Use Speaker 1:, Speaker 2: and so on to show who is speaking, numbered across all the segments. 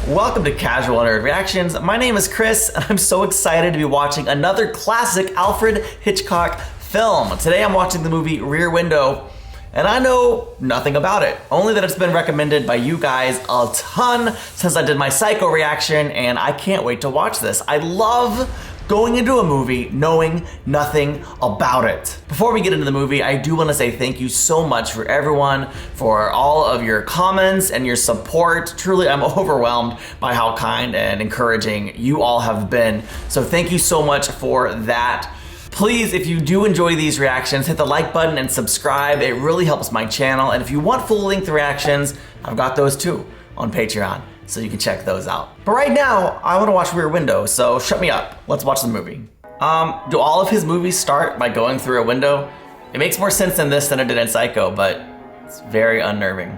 Speaker 1: Welcome to Casual Nerd Reactions. My name is Chris, and I'm so excited to be watching another classic Alfred Hitchcock film. Today I'm watching the movie Rear Window, and I know nothing about it, only that it's been recommended by you guys a ton since I did my Psycho reaction, and I can't wait to watch this. I love going into a movie knowing nothing about it. Before we get into the movie, I do want to say thank you so much for everyone, for all of your comments and your support. Truly, I'm overwhelmed by how kind and encouraging you all have been. So thank you so much for that. Please, if you do enjoy these reactions, hit the like button and subscribe. It really helps my channel. And if you want full-length reactions, I've got those too on Patreon, so you can check those out. But right now, I want to watch Rear Window, so shut me up. Let's watch the movie. Do all of his movies start by going through a window? It makes more sense in this than it did in Psycho, but it's very unnerving.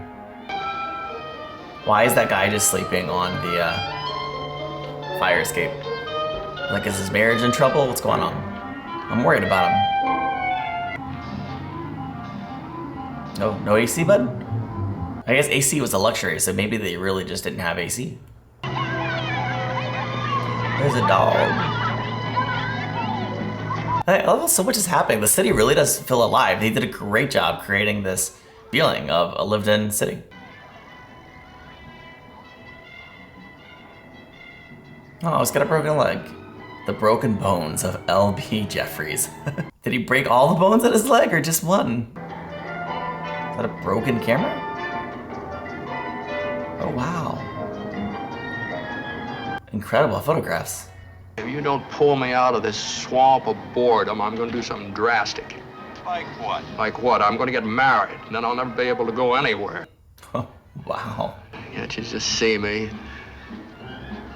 Speaker 1: Why is that guy just sleeping on the fire escape? Like, is his marriage in trouble? What's going on? I'm worried about him. No AC button? I guess AC was a luxury, so maybe they really just didn't have AC. There's a dog. I love how so much is happening. The city really does feel alive. They did a great job creating this feeling of a lived-in city. Oh, he's got a broken leg. The broken bones of L.B. Jeffries. Did he break all the bones in his leg or just one? Is that a broken camera? Oh, wow. Incredible photographs.
Speaker 2: If you don't pull me out of this swamp of boredom, I'm going to do something drastic.
Speaker 3: Like what?
Speaker 2: Like what? I'm going to get married, and then I'll never be able to go anywhere.
Speaker 1: Oh, wow.
Speaker 2: Can't you just see me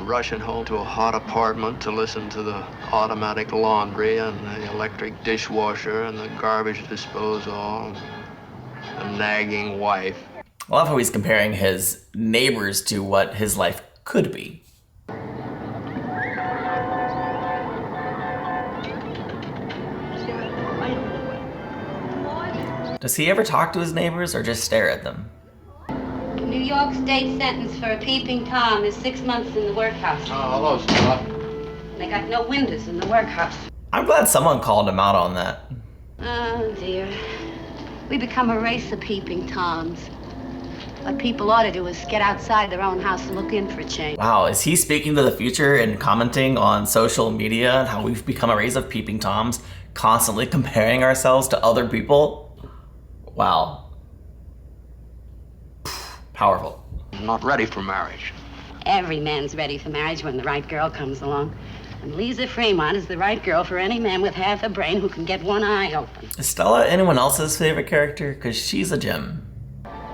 Speaker 2: rushing home to a hot apartment to listen to the automatic laundry and the electric dishwasher and the garbage disposal, and the nagging wife.
Speaker 1: I love how he's comparing his neighbors to what his life could be. Does he ever talk to his neighbors or just stare at them?
Speaker 4: New York State sentence for a peeping Tom is 6 months in the workhouse.
Speaker 2: Oh, hello, Stella.
Speaker 4: They got no windows in the workhouse.
Speaker 1: I'm glad someone called him out on that.
Speaker 4: Oh, dear. We become a race of peeping Toms. What people ought to do is get outside their own house and look in for a change.
Speaker 1: Wow, is he speaking to the future and commenting on social media and how we've become a race of peeping Toms, constantly comparing ourselves to other people? Wow. Powerful.
Speaker 2: I'm not ready for marriage.
Speaker 4: Every man's ready for marriage when the right girl comes along. And Lisa Fremont is the right girl for any man with half a brain who can get one eye open.
Speaker 1: Is Stella anyone else's favorite character? Because she's a gem.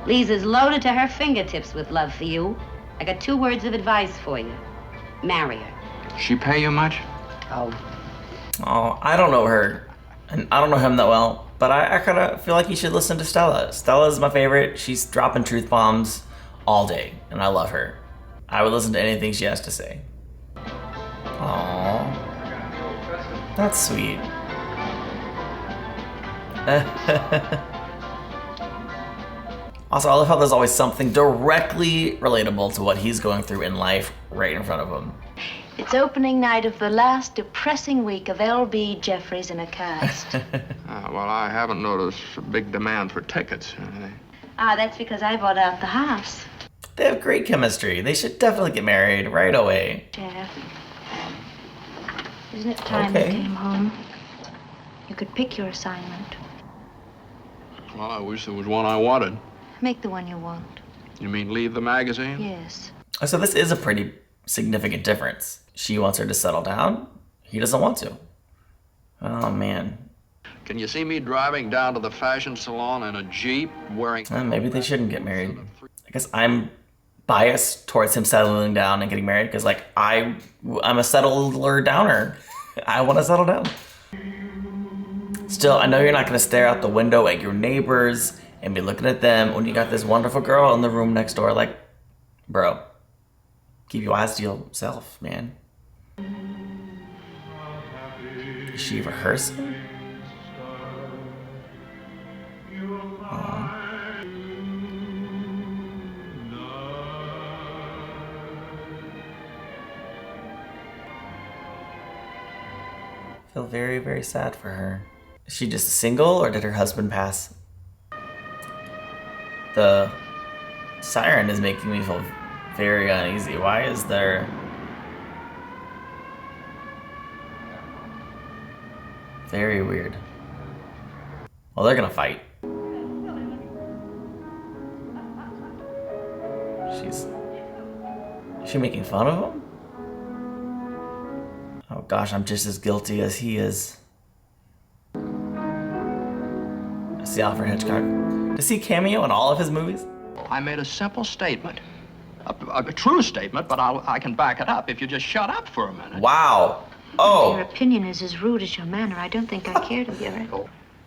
Speaker 4: Lisa's loaded to her fingertips with love for you. I got 2 words of advice for you. Marry her.
Speaker 2: She pay you much?
Speaker 4: Oh.
Speaker 1: Oh, I don't know her, and I don't know him that well, but I kind of feel like you should listen to Stella. Stella's my favorite. She's dropping truth bombs all day, and I love her. I would listen to anything she has to say. Aww. That's sweet. Also, I love how there's always something directly relatable to what he's going through in life right in front of him.
Speaker 5: It's opening night of the last depressing week of L.B. Jeffries in a cast.
Speaker 2: Well, I haven't noticed a big demand for tickets.
Speaker 5: That's because I bought out the house.
Speaker 1: They have great chemistry. They should definitely get married right away.
Speaker 5: Jeff, isn't it time
Speaker 1: Okay.
Speaker 5: you came home? You could pick your assignment.
Speaker 2: Well, I wish there was one I wanted.
Speaker 5: Make the one you want.
Speaker 2: You mean leave the magazine?
Speaker 5: Yes.
Speaker 1: So this is a pretty significant difference. She wants her to settle down. He doesn't want to. Oh, man.
Speaker 2: Can you see me driving down to the fashion salon in a Jeep wearing...
Speaker 1: Maybe they shouldn't get married. I guess I'm biased towards him settling down and getting married because, like, I'm a settler downer. I want to settle down. Still, I know you're not going to stare out the window at your neighbors and be looking at them when you got this wonderful girl in the room next door. Like, bro, keep your eyes to yourself, man. Is she rehearsing? I feel very, very sad for her. Is she just single or did her husband pass? The siren is making me feel very uneasy. Why is there... Very weird. Well, they're gonna fight. Is she making fun of him? Oh gosh, I'm just as guilty as he is. I see Alfred Hitchcock. Does he cameo in all of his movies?
Speaker 2: I made a simple statement. A true statement, but I can back it up if you just shut up for a minute.
Speaker 1: Wow. Oh.
Speaker 5: Your opinion is as rude as your manner. I don't think I care to hear it.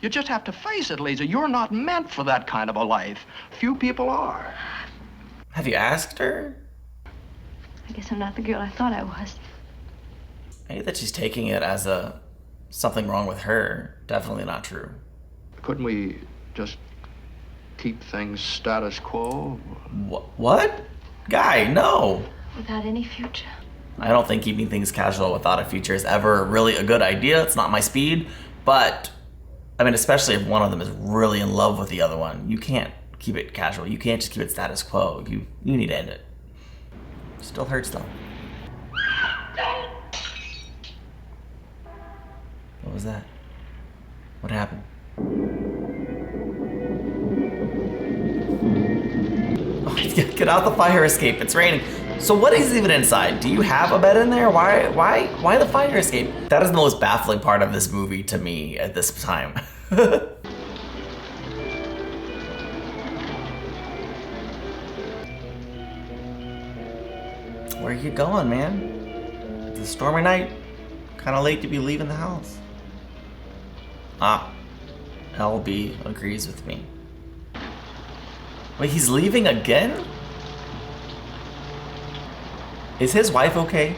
Speaker 2: You just have to face it, Lisa. You're not meant for that kind of a life. Few people are.
Speaker 1: Have you asked her?
Speaker 5: I guess I'm not the girl I thought I was.
Speaker 1: Maybe that she's taking it as a something wrong with her. Definitely not true.
Speaker 2: Couldn't we just keep things status quo?
Speaker 1: What? Guy, no.
Speaker 5: Without any future.
Speaker 1: I don't think keeping things casual without a future is ever really a good idea. It's not my speed. But, I mean, especially if one of them is really in love with the other one. You can't keep it casual. You can't just keep it status quo. You need to end it. Still hurts though. What was that? What happened? Oh, get out the fire escape. It's raining. So what is even inside? Do you have a bed in there? Why the fire escape? That is the most baffling part of this movie to me at this time. Where are you going, man? It's a stormy night. Kind of late to be leaving the house. Ah, LB agrees with me. Wait, he's leaving again? Is his wife okay?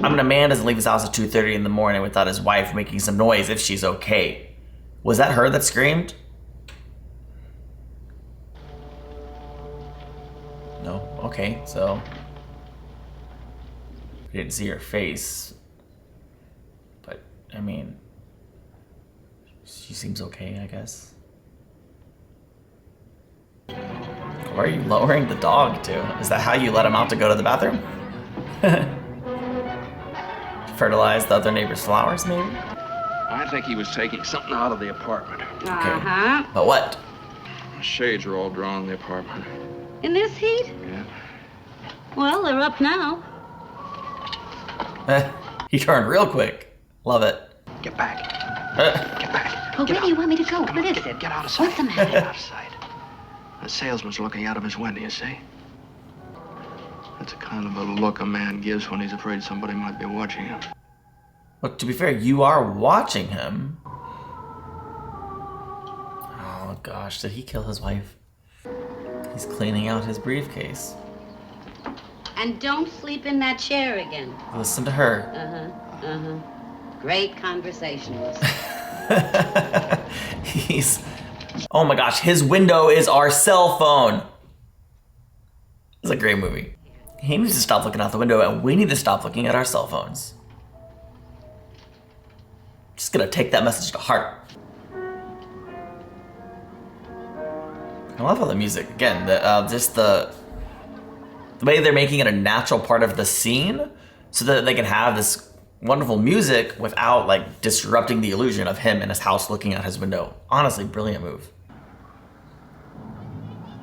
Speaker 1: I mean, a man doesn't leave his house at 2:30 in the morning without his wife making some noise if she's okay. Was that her that screamed? No? Okay, so... I didn't see her face. But, I mean... She seems okay, I guess. Where are you lowering the dog to? Is that how you let him out to go to the bathroom? Fertilize the other neighbor's flowers, maybe?
Speaker 2: I think he was taking something out of the apartment.
Speaker 4: Uh-huh.
Speaker 1: But what?
Speaker 2: The shades are all drawn in the apartment.
Speaker 4: In this heat?
Speaker 2: Yeah.
Speaker 4: Well, they're up now.
Speaker 1: He turned real quick. Love it.
Speaker 2: Get back. Get back.
Speaker 5: Well, where do you want me to go? What is it?
Speaker 2: Get out of sight.
Speaker 5: What's the matter?
Speaker 2: Get out of sight. The salesman's looking out of his window, you see? That's the kind of a look a man gives when he's afraid somebody might be watching him.
Speaker 1: Look, to be fair, you are watching him. Oh gosh, did he kill his wife? He's cleaning out his briefcase.
Speaker 4: And don't sleep in that chair again.
Speaker 1: Listen to her.
Speaker 4: Uh-huh, uh-huh. Great conversationalist.
Speaker 1: He's... Oh my gosh, his window is our cell phone. It's a great movie. He needs to stop looking out the window and we need to stop looking at our cell phones. Just gonna take that message to heart. I love all the music. Again, just the way they're making it a natural part of the scene so that they can have this wonderful music without like disrupting the illusion of him in his house looking out his window. Honestly, brilliant move.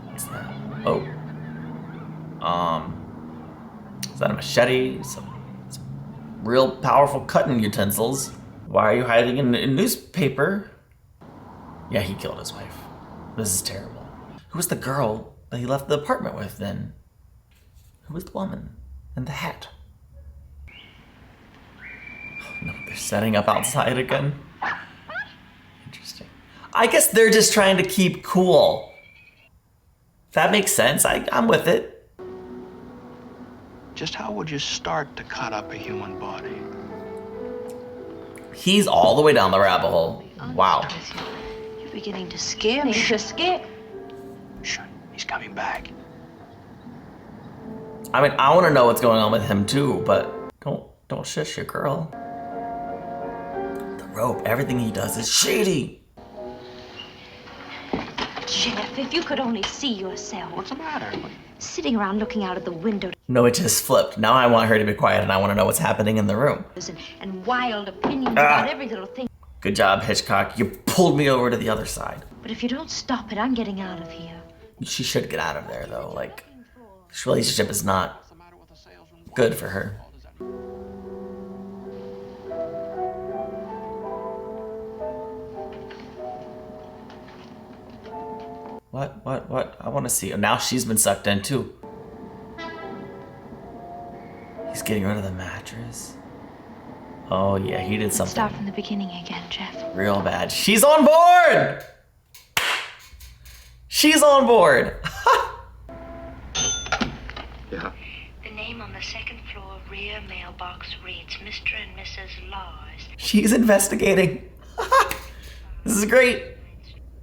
Speaker 1: What's that? Oh. Is that a machete? Some real powerful cutting utensils. Why are you hiding in a newspaper? Yeah, he killed his wife. This is terrible. Who was the girl that he left the apartment with then? Who was the woman in the hat? Oh, no, they're setting up outside again. Interesting. I guess they're just trying to keep cool. That makes sense. I'm with it.
Speaker 2: Just how would you start to cut up a human body?
Speaker 1: He's all the way down the rabbit hole. Wow.
Speaker 5: You're beginning to scare me. You're scared.
Speaker 2: Shh, he's coming back.
Speaker 1: I mean, I want to know what's going on with him too, but don't shush your girl. The rope, everything he does is shady.
Speaker 5: Jeff, if you could only see yourself.
Speaker 2: What's the matter?
Speaker 5: Sitting around looking out of the window.
Speaker 1: No, it just flipped. Now I want her to be quiet and I want to know what's happening in the room.
Speaker 5: And wild opinions about every little thing.
Speaker 1: Good job, Hitchcock. You pulled me over to the other side.
Speaker 5: But if you don't stop it, I'm getting out of here.
Speaker 1: She should get out of there, though. Like, this relationship is not good for her. What? I want to see. Now she's been sucked in, too. He's getting rid of the mattress. Oh, yeah, he did something.
Speaker 5: Start from the beginning again, Jeff.
Speaker 1: Real bad. She's on board! She's on board!
Speaker 2: Yeah.
Speaker 5: The name on the second floor rear mailbox reads Mr. and Mrs. Lars.
Speaker 1: She's investigating. This is great.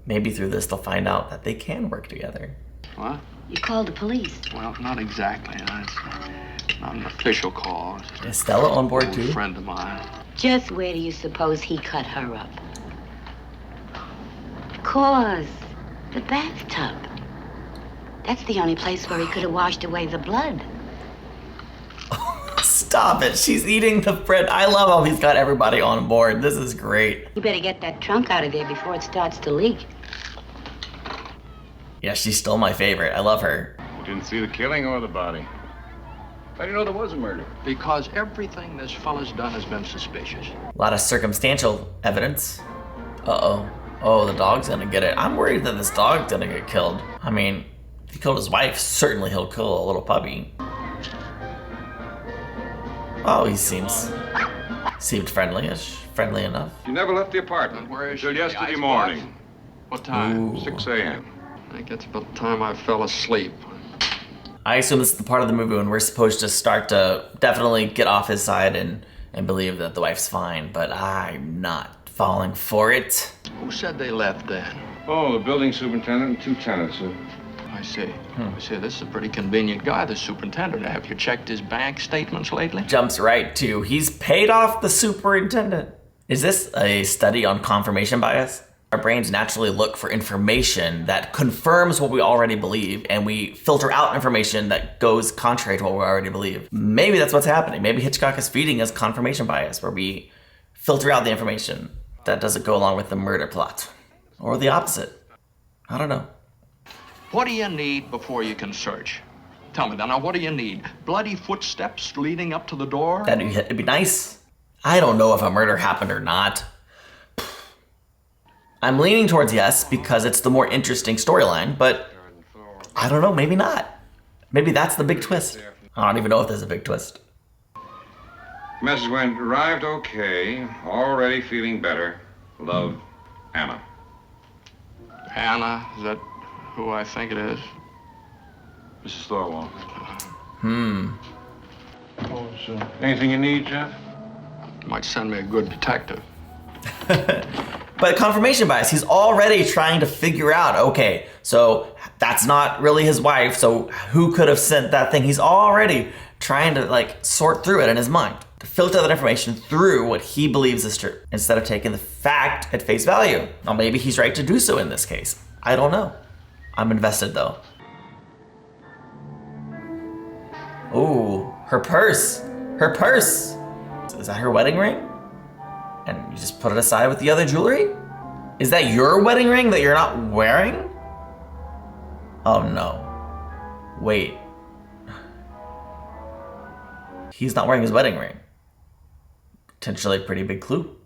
Speaker 1: Maybe through this they'll find out that they can work together.
Speaker 2: What?
Speaker 4: You called the police.
Speaker 2: Well, not exactly. It's not an official call.
Speaker 1: Is Stella on board
Speaker 2: Old
Speaker 1: too?
Speaker 2: friend of mine.
Speaker 4: Just where do you suppose he cut her up? Of course, the bathtub. That's the only place where he could have washed away the blood.
Speaker 1: Stop it. She's eating the bread. I love how he's got everybody on board. This is great.
Speaker 4: You better get that trunk out of there before it starts to leak.
Speaker 1: Yeah, she's still my favorite. I love her.
Speaker 3: You didn't see the killing or the body? How do you know there was a murder?
Speaker 2: Because everything this fella's done has been suspicious.
Speaker 1: A lot of circumstantial evidence. Uh-oh. Oh, the dog's gonna get it. I'm worried that this dog's gonna get killed. I mean, if he killed his wife, certainly he'll kill a little puppy. Oh, he seemed friendly-ish. Friendly enough.
Speaker 3: You never left the apartment.
Speaker 2: Where is
Speaker 3: Till
Speaker 2: she?
Speaker 3: yesterday
Speaker 2: Icebox?
Speaker 3: morning,
Speaker 2: What time?
Speaker 1: Ooh.
Speaker 3: 6 a.m.
Speaker 2: I think it's about the time I fell asleep.
Speaker 1: I assume this is the part of the movie when we're supposed to start to definitely get off his side and believe that the wife's fine, but I'm not falling for it.
Speaker 2: Who said they left then?
Speaker 3: Oh, the building superintendent and 2 tenants.
Speaker 2: I see. I see. This is a pretty convenient guy, the superintendent. Have you checked his bank statements lately?
Speaker 1: Jumps right to, he's paid off the superintendent. Is this a study on confirmation bias? Our brains naturally look for information that confirms what we already believe, and we filter out information that goes contrary to what we already believe. Maybe that's what's happening. Maybe Hitchcock is feeding us confirmation bias, where we filter out the information that doesn't go along with the murder plot. Or the opposite. I don't know.
Speaker 2: What do you need before you can search? Tell me now, what do you need? Bloody footsteps leading up to the door?
Speaker 1: It'd be nice. I don't know if a murder happened or not. I'm leaning towards yes because it's the more interesting storyline, but I don't know, maybe not. Maybe that's the big twist. I don't even know if there's a big twist.
Speaker 3: Message went, arrived okay, already feeling better. Love, Anna.
Speaker 2: Hannah, is that who I think it is?
Speaker 3: Mrs. Thorwald.
Speaker 2: Oh, so
Speaker 3: Anything you need, Jeff?
Speaker 2: might send me a good detective.
Speaker 1: But confirmation bias, he's already trying to figure out, okay, so that's not really his wife, so who could have sent that thing? He's already trying to sort through it in his mind, to filter that information through what he believes is true, instead of taking the fact at face value. Now maybe he's right to do so in this case. I don't know. I'm invested though. Ooh, her purse. Her purse. Is that her wedding ring? And you just put it aside with the other jewelry? Is that your wedding ring that you're not wearing? Oh no. Wait. He's not wearing his wedding ring. Potentially a pretty big clue.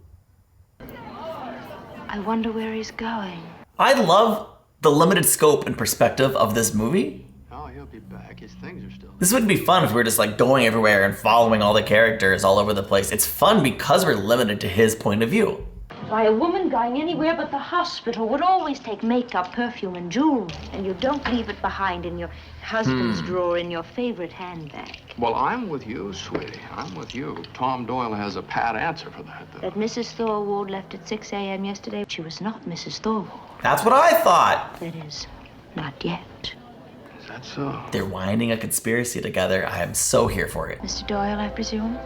Speaker 5: I wonder where he's going.
Speaker 1: I love the limited scope and perspective of this movie.
Speaker 2: Oh, he'll be back. His things are still there.
Speaker 1: This would be fun if we were just going everywhere and following all the characters all over the place. It's fun because we're limited to his point of view.
Speaker 5: Why, a woman going anywhere but the hospital would always take makeup, perfume, and jewelry. And you don't leave it behind in your husband's drawer in your favorite handbag.
Speaker 2: Well, I'm with you, sweetie. I'm with you. Tom Doyle has a pat answer for that, though.
Speaker 5: That Mrs. Thorwald left at 6 a.m. yesterday, she was not Mrs. Thorwald.
Speaker 1: That's what I thought.
Speaker 5: That is, not yet.
Speaker 2: Is that so?
Speaker 1: They're winding a conspiracy together. I am so here for it.
Speaker 5: Mr. Doyle, I presume?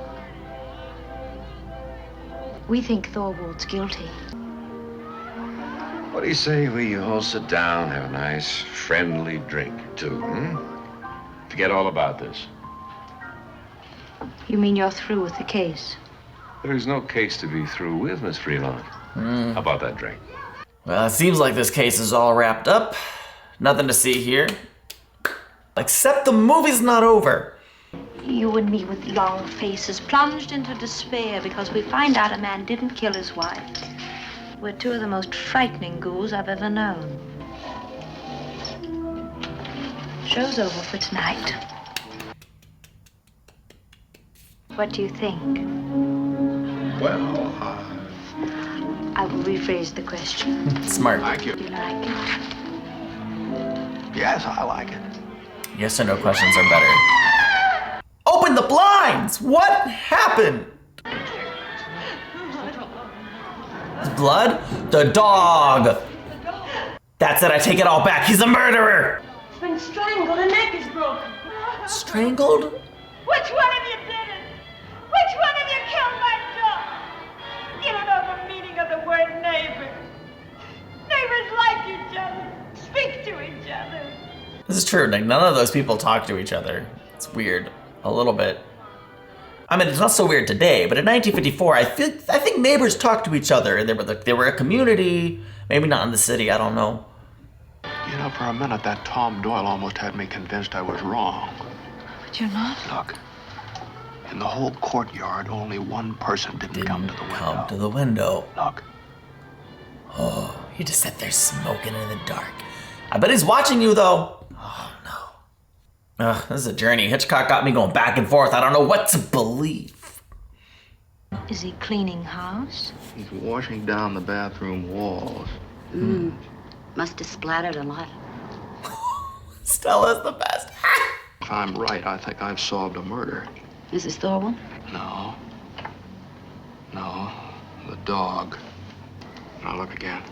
Speaker 5: We think Thorwald's guilty.
Speaker 3: What do you say we all sit down, have a nice, friendly drink, too, Forget all about this.
Speaker 5: You mean you're through with the case?
Speaker 3: There is no case to be through with, Miss Freeland. How about that drink?
Speaker 1: Well, it seems like this case is all wrapped up. Nothing to see here. Except the movie's not over.
Speaker 5: You and me with long faces plunged into despair because we find out a man didn't kill his wife. We're two of the most frightening ghouls I've ever known. Show's over for tonight. What do you think?
Speaker 3: Well,
Speaker 5: I will rephrase the question.
Speaker 1: Smart.
Speaker 2: Thank you.
Speaker 5: Do you like it?
Speaker 2: Yes, I like it.
Speaker 1: Yes or no questions are better. Open the blinds! What happened? Blood? The dog! That's it, I take it all back. He's a murderer!
Speaker 6: He's been strangled. The neck is broken.
Speaker 1: Strangled?
Speaker 6: Which one of you did it? Which one of you killed my dog? You don't know the meaning of the word neighbor. Neighbors like each other, speak to each other.
Speaker 1: This is true, Nick. None of those people talk to each other. It's weird. A little bit. I mean, it's not so weird today, but in 1954, I think neighbors talked to each other, and they were a community. Maybe not in the city, I don't know.
Speaker 2: You know, for a minute, that Tom Doyle almost had me convinced I was wrong.
Speaker 5: But you're not.
Speaker 2: Look, in the whole courtyard, only one person didn't come to the window.
Speaker 1: Come to the window.
Speaker 2: Look.
Speaker 1: Oh, he just sat there smoking in the dark. I bet he's watching you, though. Oh, no. Ugh, this is a journey. Hitchcock got me going back and forth. I don't know what to believe.
Speaker 5: Is he cleaning house?
Speaker 2: He's washing down the bathroom walls.
Speaker 4: Must have splattered a lot.
Speaker 1: Stella's the best.
Speaker 2: If I'm right, I think I've solved a murder.
Speaker 4: Mrs. Thorwald?
Speaker 2: No. No. The dog. Now look again.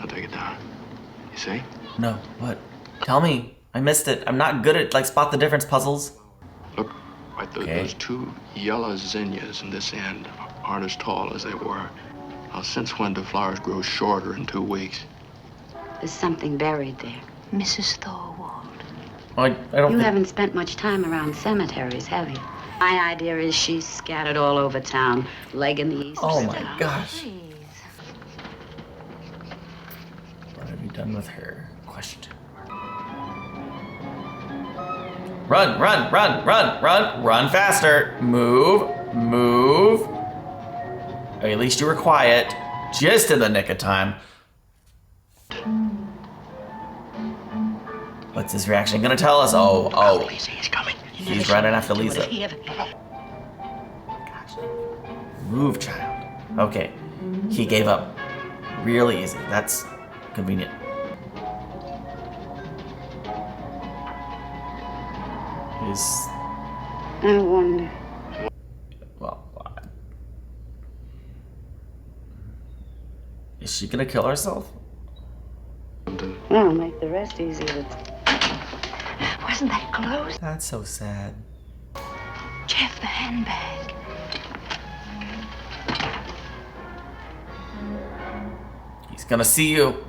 Speaker 2: I'll take it down. You see?
Speaker 1: No, what? Tell me. I missed it. I'm not good at, spot the difference puzzles.
Speaker 2: Look, right there,
Speaker 1: Okay.
Speaker 2: those two yellow zinnias in this end aren't as tall as they were. Now, since when do flowers grow shorter in 2 weeks?
Speaker 4: There's something buried there.
Speaker 5: Mrs. Thorwald.
Speaker 1: I don't
Speaker 4: You
Speaker 1: think...
Speaker 4: haven't spent much time around cemeteries, have you? My idea is she's scattered all over town, leg in the east.
Speaker 1: Oh
Speaker 4: or
Speaker 1: my
Speaker 4: south.
Speaker 1: gosh.
Speaker 5: Please.
Speaker 1: What have you done with her? Question. Run, run, run, run, run, run faster. Move, move. At least you were quiet. Just in the nick of time. What's his reaction gonna tell us? Oh.
Speaker 2: Lisa, he's coming.
Speaker 1: He's running after Lisa.
Speaker 4: He ever-
Speaker 1: Move, child. Okay. He gave up. Really easy. That's convenient. Is
Speaker 4: I wonder.
Speaker 1: well, is she gonna kill herself?
Speaker 4: Well, make the rest easier.
Speaker 5: Wasn't that close?
Speaker 1: That's so sad.
Speaker 5: Jeff, the handbag.
Speaker 1: He's gonna see you.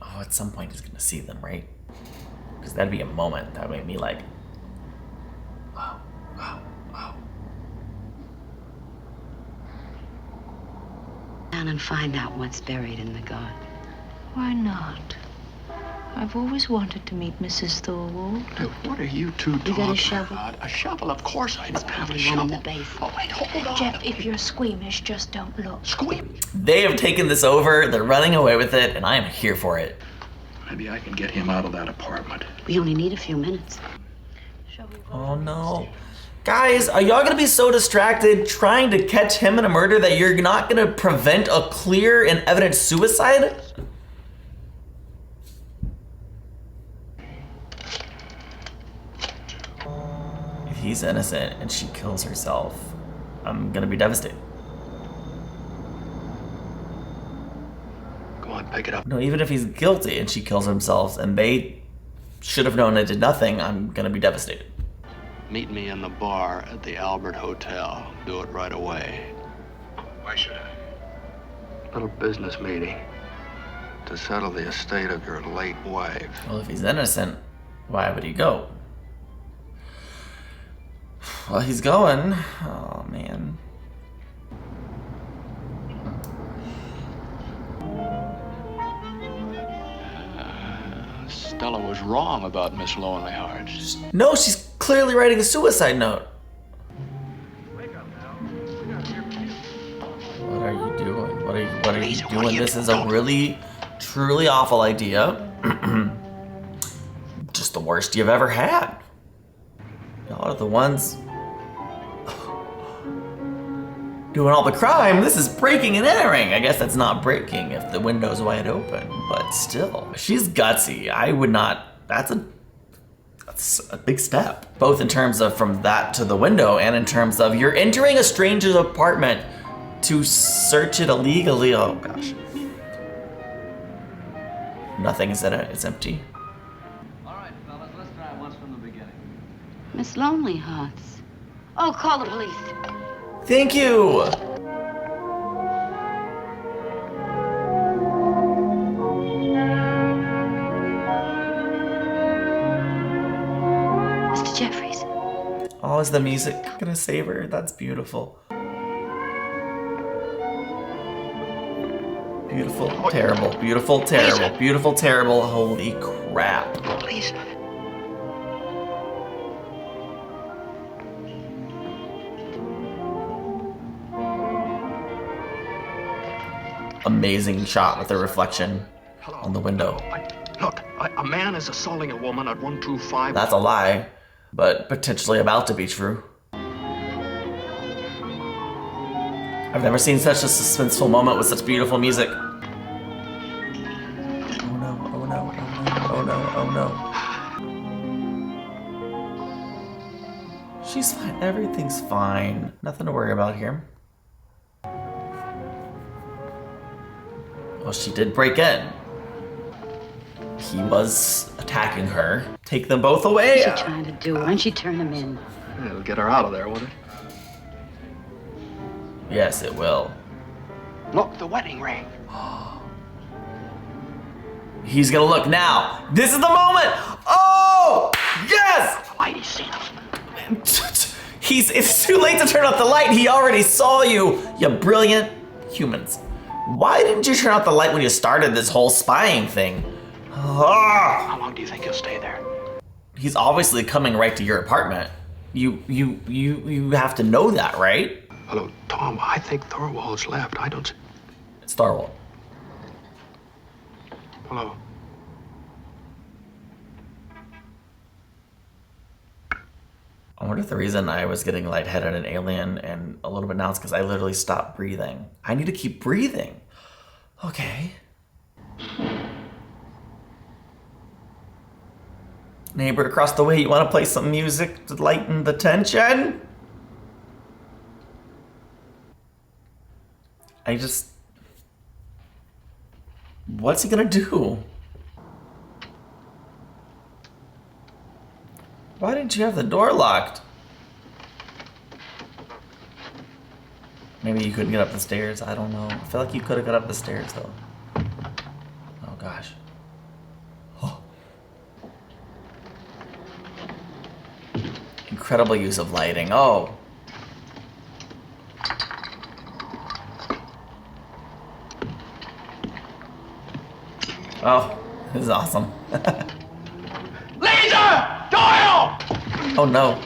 Speaker 1: Oh, at some point he's gonna see them, right? Because that'd be a moment that would make me like, wow, wow, wow.
Speaker 4: Down and find out what's buried in the garden.
Speaker 5: Why not? I've always wanted to meet Mrs. Thorwald.
Speaker 2: Hey, what are you two
Speaker 4: You got a
Speaker 2: talking
Speaker 4: shovel?
Speaker 2: about? A shovel? Of course I don't have a
Speaker 4: Probably
Speaker 2: shovel.
Speaker 4: one in the basement.
Speaker 2: Oh, wait, hold on.
Speaker 5: Jeff, if you're squeamish, just don't look.
Speaker 2: Squeam.
Speaker 1: They have taken this over, they're running away with it, and I am here for it.
Speaker 2: Maybe I can get him out of that apartment.
Speaker 4: We only need a few minutes.
Speaker 5: Shall we go
Speaker 1: Oh no. Guys, are y'all gonna be so distracted trying to catch him in a murder that you're not gonna prevent a clear and evident suicide? If he's innocent and she kills herself, I'm gonna be devastated.
Speaker 2: Come on, pick it up.
Speaker 1: No, even if he's guilty and she kills himself and they should have known I did nothing, I'm gonna be devastated.
Speaker 2: Meet me in the bar at the Albert Hotel. Do it right away.
Speaker 3: Why should I?
Speaker 2: Little business meeting to settle the estate of your late wife.
Speaker 1: Well, if he's innocent, why would he go? Well, he's going. Oh, man.
Speaker 2: Stella was wrong about Miss Lonely Hearts.
Speaker 1: No, she's clearly writing a suicide note. What are you doing? What are you doing? This is a really, truly awful idea. Just the worst you've ever had. Y'all are the ones doing all the crime. This is breaking and entering. I guess that's not breaking if the window's wide open, but still. She's gutsy. I would not, that's a big step. Both in terms of from that to the window and in terms of you're entering a stranger's apartment to search it illegally. Oh gosh. Nothing is in it, it's empty.
Speaker 7: All right, fellas, let's try it once from the beginning.
Speaker 4: Miss Lonely Hearts. Oh, call the police.
Speaker 1: Thank you!
Speaker 4: Mr. Jeffries.
Speaker 1: Oh, is the music gonna save her? That's beautiful. Beautiful, terrible, beautiful, terrible, beautiful, terrible. Holy crap.
Speaker 2: Please.
Speaker 1: Amazing shot with the reflection on the window.
Speaker 2: Look, a man is assaulting a woman at 125.
Speaker 1: That's a lie, but potentially about to be true. I've never seen such a suspenseful moment with such beautiful music. Oh no, oh no, oh no, oh no, oh no. She's fine, everything's fine. Nothing to worry about here. Well, she did break in. He was attacking her. Take them both away.
Speaker 4: What's she trying to do? Why don't you turn him in?
Speaker 2: It'll get her out of there, won't it?
Speaker 1: Yes, it will.
Speaker 2: Look, the wedding ring.
Speaker 1: He's gonna look now. This is the moment. Oh, yes!
Speaker 2: Ladies, see us.
Speaker 1: It's too late to turn off the light. He already saw you, you brilliant humans. Why didn't you turn off the light when you started this whole spying thing? Ah!
Speaker 2: How long do you think he'll stay there?
Speaker 1: He's obviously coming right to your apartment. You have to know that, right?
Speaker 2: Hello, Tom. I think Thorwald's left. I don't...
Speaker 1: It's Thorwald.
Speaker 2: Hello.
Speaker 1: I wonder if the reason I was getting lightheaded and alien and a little bit now is because I literally stopped breathing. I need to keep breathing. Okay. Neighbor across the way, you want to play some music to lighten the tension? What's he gonna do? Why didn't you have the door locked? Maybe you couldn't get up the stairs, I don't know. I feel like you could have got up the stairs though. Oh gosh. Oh. Incredible use of lighting, oh. Oh, this is awesome.
Speaker 2: Lisa! Doyle!
Speaker 1: Oh no.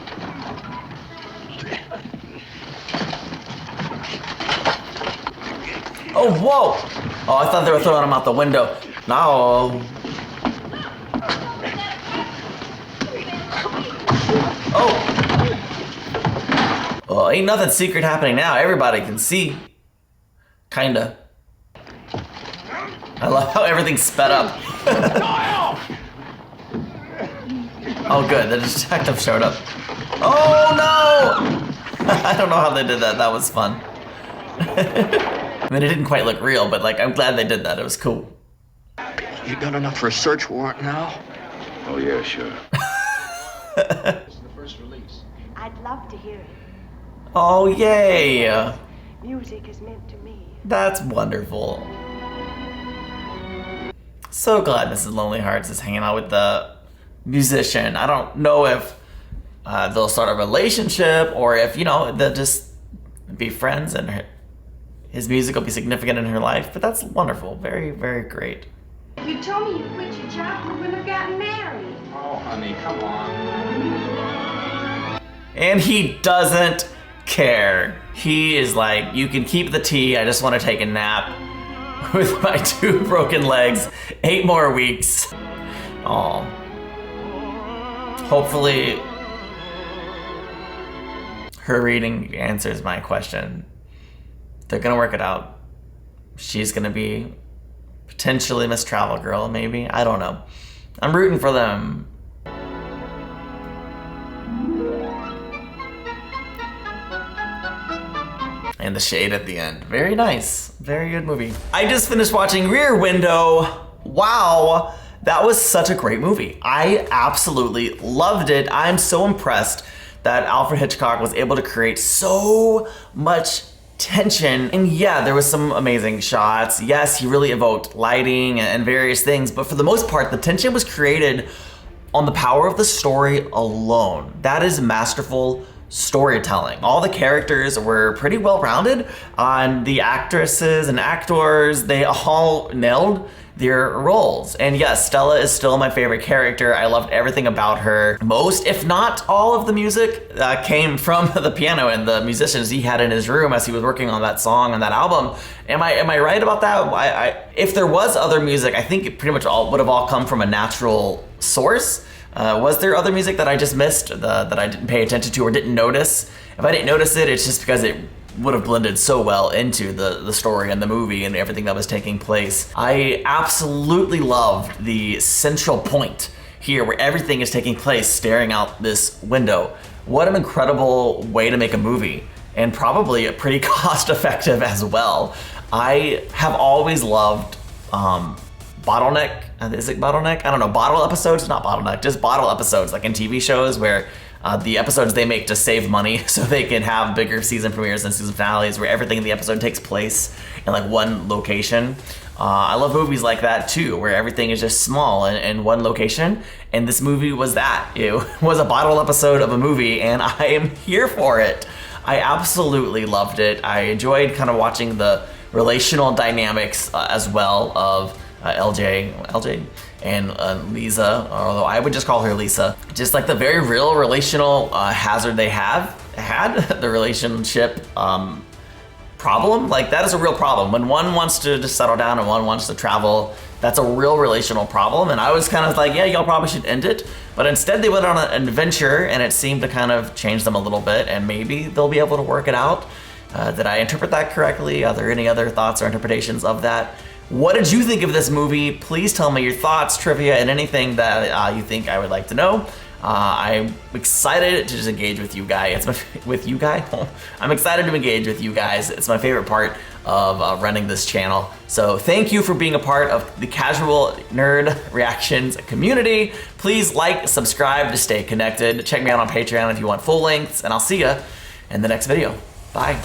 Speaker 1: Oh, whoa! Oh, I thought they were throwing him out the window. No. Oh. Well, ain't nothing secret happening now. Everybody can see. Kinda. I love how everything's sped up. Oh good, the detective showed up. Oh no! I don't know how they did that, that was fun. I mean, it didn't quite look real, but like, I'm glad they did that, it was cool.
Speaker 2: You got enough for a search warrant now?
Speaker 3: Oh, yeah, sure.
Speaker 7: This is the first release.
Speaker 6: I'd love to hear it.
Speaker 1: Oh, yay!
Speaker 6: Music is meant to me.
Speaker 1: That's wonderful. So glad Mrs. Lonely Hearts is hanging out with the musician. I don't know if they'll start a relationship or if, you know, they'll just be friends and his music will be significant in her life, but that's wonderful. Very, very great.
Speaker 6: If you told me you quit your job, we wouldn't have gotten married.
Speaker 7: Oh, honey, come on.
Speaker 1: And he doesn't care. He is like, you can keep the tea, I just want to take a nap with my 2 broken legs. 8 more weeks. Oh. Hopefully her reading answers my question. They're gonna work it out. She's gonna be potentially Miss Travel Girl, maybe. I don't know. I'm rooting for them. And the shade at the end. Very nice. Very good movie. I just finished watching Rear Window. Wow. That was such a great movie. I absolutely loved it. I'm so impressed that Alfred Hitchcock was able to create so much tension. And yeah, there was some amazing shots. Yes, he really evoked lighting and various things, but for the most part, the tension was created on the power of the story alone. That is masterful storytelling. All the characters were pretty well-rounded, and the actresses and actors, they all nailed their roles. And yes, Stella is still my favorite character. I loved everything about her. Most, if not all of the music came from the piano and the musicians he had in his room as he was working on that song and that album. Am I right about that? If there was other music, I think it pretty much would have all come from a natural source. Was there other music that I just missed, that I didn't pay attention to or didn't notice? If I didn't notice it, it's just because it would have blended so well into the story and the movie and everything that was taking place. I absolutely loved the central point here where everything is taking place staring out this window. What an incredible way to make a movie, and probably a pretty cost-effective as well. I have always loved bottleneck, is it bottleneck? I don't know, bottle episodes, not bottleneck, just bottle episodes, like in TV shows where the episodes they make to save money so they can have bigger season premieres and season finales where everything in the episode takes place in like one location. I love movies like that too, where everything is just small in one location, and this movie was that. It was a bottle episode of a movie, and I am here for it. I absolutely loved it. I enjoyed kind of watching the relational dynamics as well of LJ and Lisa, although I would just call her Lisa. Just like the very real relational hazard they had, the relationship problem, like that is a real problem. When one wants to just settle down and one wants to travel, that's a real relational problem. And I was kind of like, yeah, y'all probably should end it. But instead they went on an adventure and it seemed to kind of change them a little bit, and maybe they'll be able to work it out. Did I interpret that correctly? Are there any other thoughts or interpretations of that? What did you think of this movie? Please tell me your thoughts, trivia, and anything that you think I would like to know. I'm excited to just engage with you guys. I'm excited to engage with you guys. It's my favorite part of running this channel. So thank you for being a part of the Casual Nerd Reactions community. Please like, subscribe to stay connected. Check me out on Patreon if you want full lengths, and I'll see ya in the next video. Bye.